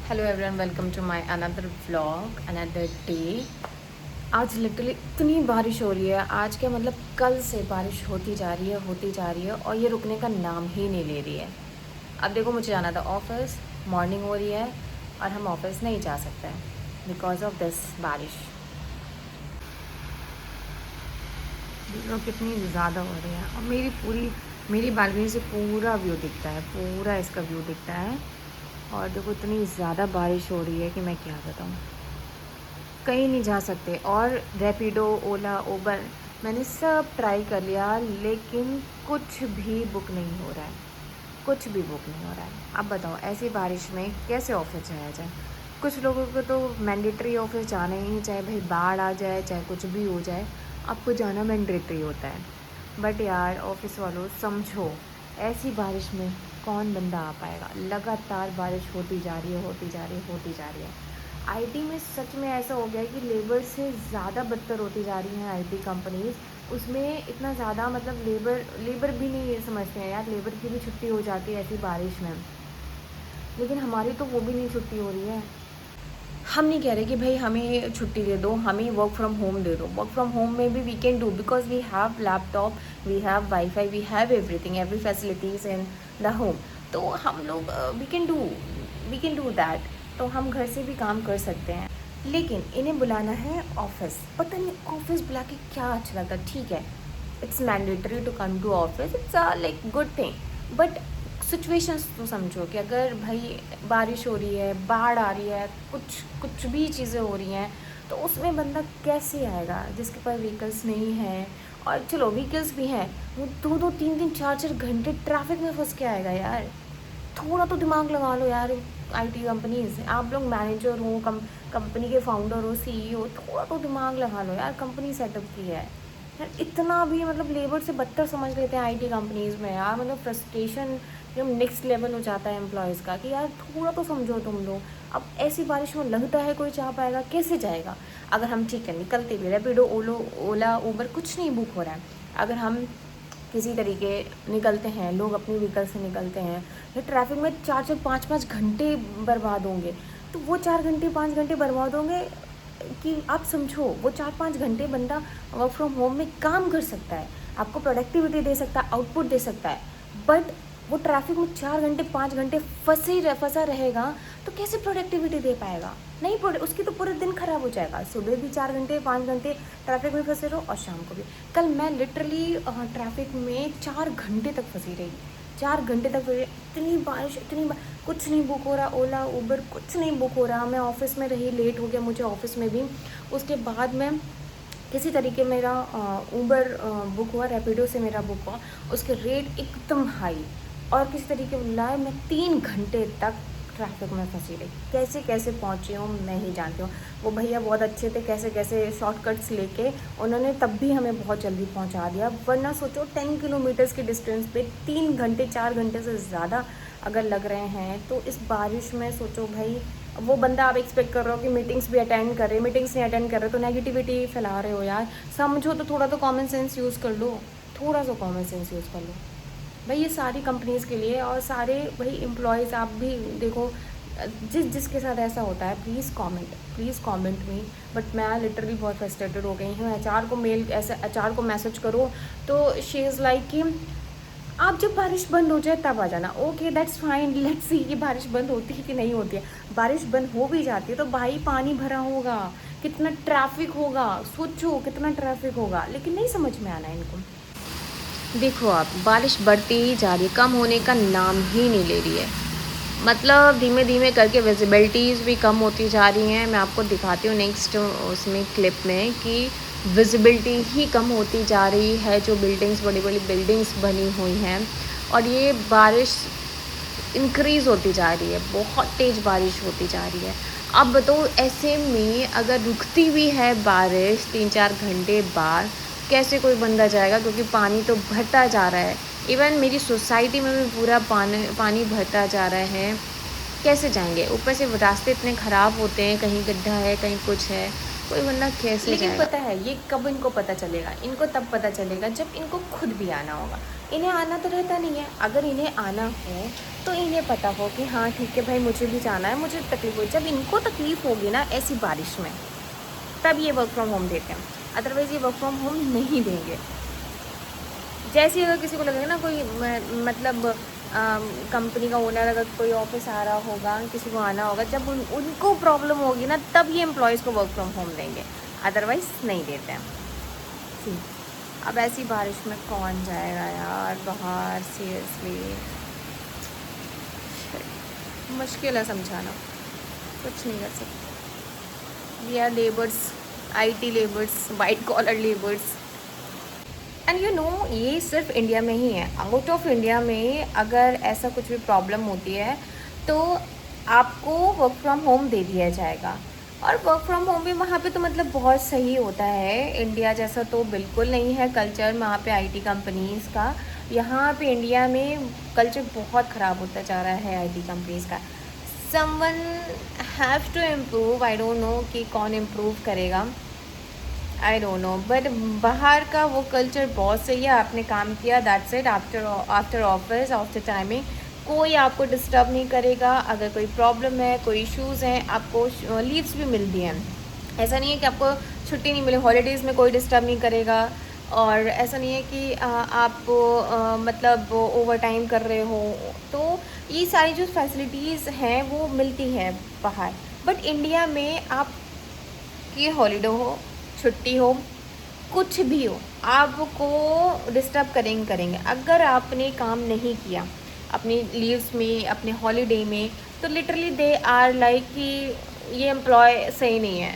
Hello everyone, welcome to my another vlog, another day. आज literally इतनी बारिश हो रही है। आज क्या मतलब, कल से बारिश होती जा रही है और ये रुकने का नाम ही नहीं ले रही है। अब देखो, मुझे जाना था ऑफिस, मॉर्निंग हो रही है और हम ऑफिस नहीं जा सकते हैं बिकॉज ऑफ दिस बारिश। देखो कितनी ज़्यादा हो रही है और मेरी बालकनी से पूरा व्यू दिखता है, पूरा इसका व्यू दिखता है। और देखो इतनी ज़्यादा बारिश हो रही है कि मैं क्या बताऊँ, कहीं नहीं जा सकते। और रैपिडो, ओला, उबर मैंने सब ट्राई कर लिया, लेकिन कुछ भी बुक नहीं हो रहा है, कुछ भी बुक नहीं हो रहा है। अब बताओ, ऐसी बारिश में कैसे ऑफिस जाया जाए। कुछ लोगों को तो मैंडेटरी ऑफिस जाना ही, चाहे भाई बाढ़ आ जाए, चाहे कुछ भी हो जाए, आपको जाना मैंडेटरी होता है। बट यार ऑफिस वालों, समझो, ऐसी बारिश में कौन बंदा आ पाएगा। लगातार बारिश होती जा रही है, होती जा रही है, होती जा रही है। आईटी में सच में ऐसा हो गया है कि लेबर से ज़्यादा बदतर होती जा रही हैं आईटी कंपनीज़। उसमें इतना ज़्यादा मतलब लेबर भी नहीं समझते हैं यार, लेबर की भी छुट्टी हो जाती है ऐसी बारिश में, लेकिन हमारी तो वो भी नहीं छुट्टी हो रही है। हम नहीं कह रहे कि भाई हमें छुट्टी दे दो, हमें वर्क फ्रॉम होम दे दो। वर्क फ्रॉम होम में भी we can do because we have laptop, we have wifi, we have everything, every facilities in the home. तो हम लोग वी कैन डू दैट। तो हम घर से भी काम कर सकते हैं। लेकिन इन्हें बुलाना है ऑफिस, पता नहीं ऑफिस बुला के क्या अच्छा लगता है। ठीक है, it's mandatory to come to office, it's a like good thing, but situations तो समझो कि अगर भाई बारिश हो रही है, बाढ़ आ रही है, कुछ कुछ भी चीज़ें हो रही हैं, तो उसमें बंदा कैसे आएगा जिसके पास व्हीकल्स नहीं है। और चलो व्हीकल्स भी हैं, वो 2-2, 3-3, 4-4 घंटे ट्रैफिक में फंस के आएगा यार। थोड़ा तो दिमाग लगा लो यार। आईटी कंपनीज, आप लोग मैनेजर हो, कंपनी के फाउंडर हो, सीईओ, थोड़ा तो दिमाग लगा लो यार। कंपनी सेटअप की है यार, इतना भी मतलब लेबर से बदतर समझ लेते हैं आईटी कंपनीज़ में यार। मतलब फ्रस्ट्रेशन एकदम नेक्स्ट लेवल हो जाता है एम्प्लॉयज़ का कि यार थोड़ा तो समझो तुम लोग। अब ऐसी बारिश में लगता है कोई जा पाएगा, कैसे जाएगा। अगर हम ठीक है निकलते भी, रैपिडो, ओला, उबर कुछ नहीं बुक हो रहा है, अगर हम किसी तरीके निकलते हैं, लोग अपनी व्हीकल से निकलते हैं, ये ट्रैफिक में 4-4, 5-5 घंटे बर्बाद होंगे। तो वो 4 घंटे 5 घंटे बर्बाद होंगे कि आप समझो, वो 4-5 घंटे बंदा वर्क फ्रॉम होम में काम कर सकता है, आपको प्रोडक्टिविटी दे सकता है, आउटपुट दे सकता है। बट वो ट्रैफिक में 4 घंटे 5 घंटे फंसा रहेगा, तो कैसे प्रोडक्टिविटी दे पाएगा। नहीं, उसकी तो पूरे दिन ख़राब हो जाएगा। सुबह भी 4 घंटे 5 घंटे ट्रैफिक में फंसे रहो और शाम को भी। कल मैं लिटरली ट्रैफिक में 4 घंटे तक फंसी रही, 4 घंटे तक फंसी। इतनी बारिश, कुछ नहीं बुक हो रहा, ओला उबर कुछ नहीं बुक हो रहा। मैं ऑफिस में रही, लेट हो गया मुझे ऑफिस में भी। उसके बाद मैं किसी तरीके मेरा उबर बुक हुआ, रैपिडो से मेरा बुक हुआ, उसके रेट एकदम हाई, और किसी तरीके बुलाए मैं 3 घंटे तक ट्रैफिक में फंसी रही। कैसे कैसे पहुंची हूँ मैं ही जानती हूँ। वो भैया बहुत अच्छे थे, कैसे कैसे शॉर्टकट्स लेके उन्होंने तब भी हमें बहुत जल्दी पहुंचा दिया। वरना सोचो 10 किलोमीटर्स के डिस्टेंस पे 3 घंटे 4 घंटे से ज़्यादा अगर लग रहे हैं, तो इस बारिश में सोचो भाई। वो बंदा आप एक्सपेक्ट कर रहे हो कि मीटिंग्स भी अटेंड कर रहे, मीटिंग्स नहीं अटेंड कर रहे तो नेगेटिविटी फैला रहे हो यार। समझो तो, थोड़ा तो कॉमन सेंस यूज़ कर लो, थोड़ा सा कॉमन सेंस यूज़ कर लो भाई। ये सारी कंपनीज़ के लिए और सारे भाई एम्प्लॉयज़, आप भी देखो, जिसके साथ ऐसा होता है प्लीज़ कमेंट मी। बट मैं लिटरली बहुत फ्रस्ट्रेटेड हो गई हूँ। एचआर को मैसेज करो तो शी इज़ लाइक कि आप जब बारिश बंद हो जाए तब आ जाना। Okay, that's fine, let's see कि बारिश बंद होती है कि नहीं होती है। बारिश बंद हो भी जाती है तो भाई पानी भरा होगा, कितना ट्रैफिक होगा, सोचो कितना ट्रैफिक होगा। लेकिन नहीं समझ में आना इनको। देखो आप, बारिश बढ़ती ही जा रही है, कम होने का नाम ही नहीं ले रही है। मतलब धीमे धीमे करके विजिबिलिटीज़ भी कम होती जा रही हैं। मैं आपको दिखाती हूँ नेक्स्ट उसमें क्लिप में कि विजिबिलिटी ही कम होती जा रही है। जो बिल्डिंग्स, बड़ी बड़ी बिल्डिंग्स बनी हुई हैं, और ये बारिश इंक्रीज़ होती जा रही है, बहुत तेज़ बारिश होती जा रही है। अब बताओ, ऐसे में अगर रुकती भी है बारिश 3-4 घंटे बाद, कैसे कोई बंदा जाएगा, क्योंकि पानी तो भरता जा रहा है। इवन मेरी सोसाइटी में भी पूरा पानी भरता जा रहा है। कैसे जाएंगे, ऊपर से रास्ते इतने ख़राब होते हैं, कहीं गड्ढा है, कहीं कुछ है, कोई बंदा कैसे लेकिन जाएगा। पता है ये कब इनको पता चलेगा, इनको तब पता चलेगा जब इनको खुद भी आना होगा। इन्हें आना तो रहता नहीं है। अगर इन्हें आना हो तो इन्हें पता हो कि हाँ ठीक है भाई, मुझे भी जाना है, मुझे तकलीफ़ हो। जब इनको तकलीफ़ होगी ना ऐसी बारिश में, तब ये वर्क फ्रॉम होम देते हैं, अदरवाइज़ ये वर्क फ्रॉम होम नहीं देंगे। जैसे ही अगर किसी को लगेगा ना कोई मतलब कंपनी का ओनर अगर कोई ऑफिस आ रहा होगा, किसी को आना होगा, जब उनको प्रॉब्लम होगी ना तब ये एम्प्लॉयज़ को वर्क फ्रॉम होम देंगे, अदरवाइज़ नहीं देते हैं। सी, अब ऐसी बारिश में कौन जाएगा यार बाहर, सीरियसली मुश्किल है समझाना, कुछ नहीं कर सकते। We are labours, IT labours, white collar labours. And you know ये सिर्फ इंडिया में ही है। आउट ऑफ इंडिया में अगर ऐसा कुछ भी प्रॉब्लम होती है तो आपको वर्क फ्रॉम होम दे दिया जाएगा। और वर्क फ्रॉम होम भी वहाँ पे तो मतलब बहुत सही होता है। इंडिया जैसा तो बिल्कुल नहीं है कल्चर वहाँ पे IT कंपनीज़ का। यहाँ पे इंडिया में कल्चर बहुत ख़राब होता जा रहा है IT कंपनीज़ का। Someone have to improve, I don't know कि कौन इम्प्रूव करेगा, आई डोंट नो, बट बाहर का वो कल्चर बहुत सही है। आपने काम किया, that's it. After office, after timing कोई आपको डिस्टर्ब नहीं करेगा। अगर कोई प्रॉब्लम है, कोई इश्यूज़ हैं, आपको लीव्स भी मिलती हैं। ऐसा नहीं है कि आपको छुट्टी नहीं मिले, हॉलीडेज़ में कोई डिस्टर्ब नहीं करेगा। और ऐसा नहीं है कि आप मतलब ओवर टाइम कर रहे हो। तो ये सारी जो फैसिलिटीज़ हैं वो मिलती हैं बाहर। बट इंडिया में आप की हॉलीडे हो, छुट्टी हो, कुछ भी हो, आपको डिस्टर्ब करेंगे। अगर आपने काम नहीं किया अपनी लीव्स में, अपने हॉलीडे में, तो लिटरली दे आर लाइक कि ये एम्प्लॉय सही नहीं है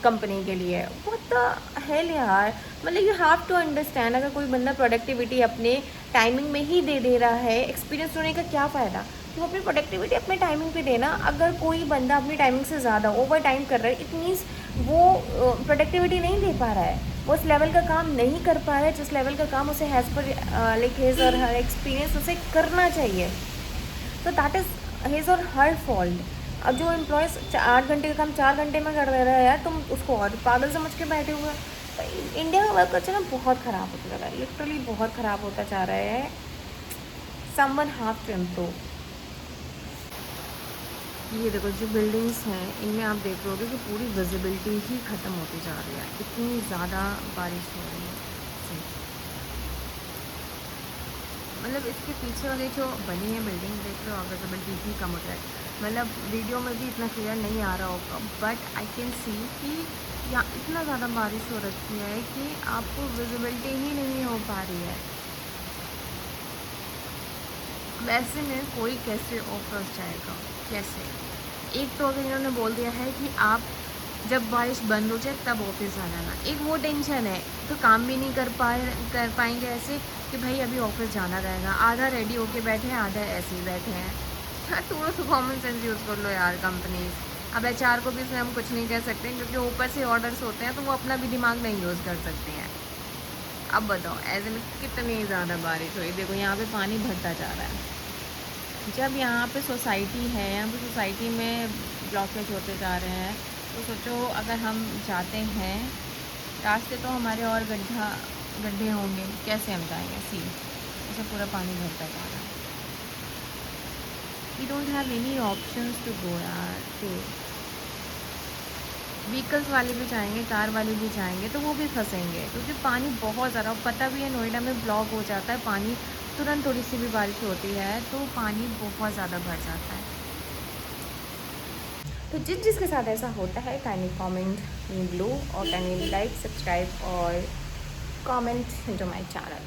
कंपनी के लिए। व्हाट द हेल यार, मतलब यू हैव टू अंडरस्टैंड, अगर कोई बंदा प्रोडक्टिविटी अपने टाइमिंग में ही दे रहा है, एक्सपीरियंस होने का क्या फ़ायदा। तो वो अपनी प्रोडक्टिविटी अपने टाइमिंग पे देना। अगर कोई बंदा अपनी टाइमिंग से ज़्यादा ओवर टाइम कर रहा है, इट मीन्स वो प्रोडक्टिविटी नहीं दे पा रहा है, वो उस लेवल का काम नहीं कर पा रहा है जिस लेवल का काम उसे हैज़ पर लाइक हिज और हर एक्सपीरियंस उसे करना चाहिए। तो दैट इज़ हिज और हर फॉल्ट। अब जो एम्प्लॉयज़ 8 घंटे का काम 4 घंटे में कर दे रहा है यार, तुम उसको और पागल समझ के बैठे हुए हो। तो इंडिया का वर्क कल्चर ना बहुत ख़राब होता जा रहा है, लिटरली बहुत ख़राब होता जा रहा है। Someone have to improve. ये देखो जो बिल्डिंग्स हैं इनमें आप देख रहे होगे कि पूरी विजिबिलिटी ही ख़त्म होती जा रही है, इतनी ज़्यादा बारिश हो रही है। जी, मतलब इसके पीछे वाली जो बनी है बिल्डिंग देख रहे हो, विजिबिलिटी ही कम हो जाए। मतलब वीडियो में भी इतना क्लियर नहीं आ रहा होगा, बट आई कैन सी कि यहाँ इतना ज़्यादा बारिश हो रखी है कि आपको विजिबिलिटी ही नहीं हो पा रही है। वैसे में कोई कैसे ऑफिस जाएगा, कैसे? एक तो अगर इन्होंने बोल दिया है कि आप जब बारिश बंद हो जाए तब ऑफिस आ जाना, एक वो टेंशन है। तो काम भी नहीं कर पाएंगे ऐसे कि भाई अभी ऑफिस जाना रहेगा, आधा रेडी होके बैठे हैं, आधा ऐसे ही बैठे हैं। हाँ, थोड़ा सा कॉमन सेंस यूज़ कर लो यार कंपनीज। अब HR को भी इसमें हम कुछ नहीं कह सकते क्योंकि ऊपर से ऑर्डर्स होते हैं तो वो अपना भी दिमाग नहीं यूज़ कर सकते हैं। अब बताओ ऐसे में कितनी ज़्यादा बारिश हुई, देखो यहाँ पे पानी भरता जा रहा है। जब यहाँ पे सोसाइटी है, यहाँ पे सोसाइटी में ब्लॉकेज होते जा रहे हैं, तो सोचो अगर हम जाते हैं रास्ते तो हमारे और गड्ढे होंगे, कैसे हम जाएंगे। सी ऐसे पूरा पानी भरता जा रहा है, we don't have any options to go यार। तो व्हीकल्स वाले भी जाएंगे, कार वाले भी जाएंगे तो वो भी फंसेंगे क्योंकि पानी बहुत ज़्यादा, पता भी है नोएडा में ब्लॉक हो जाता है पानी, तुरंत थोड़ी सी भी बारिश होती है तो पानी बहुत ज़्यादा भर जाता है। तो जिसके साथ ऐसा होता है काइंडली कमेंट इन ब्लू और काइंडली लाइक, सब्सक्राइब और कमेंट टू माय चैनल।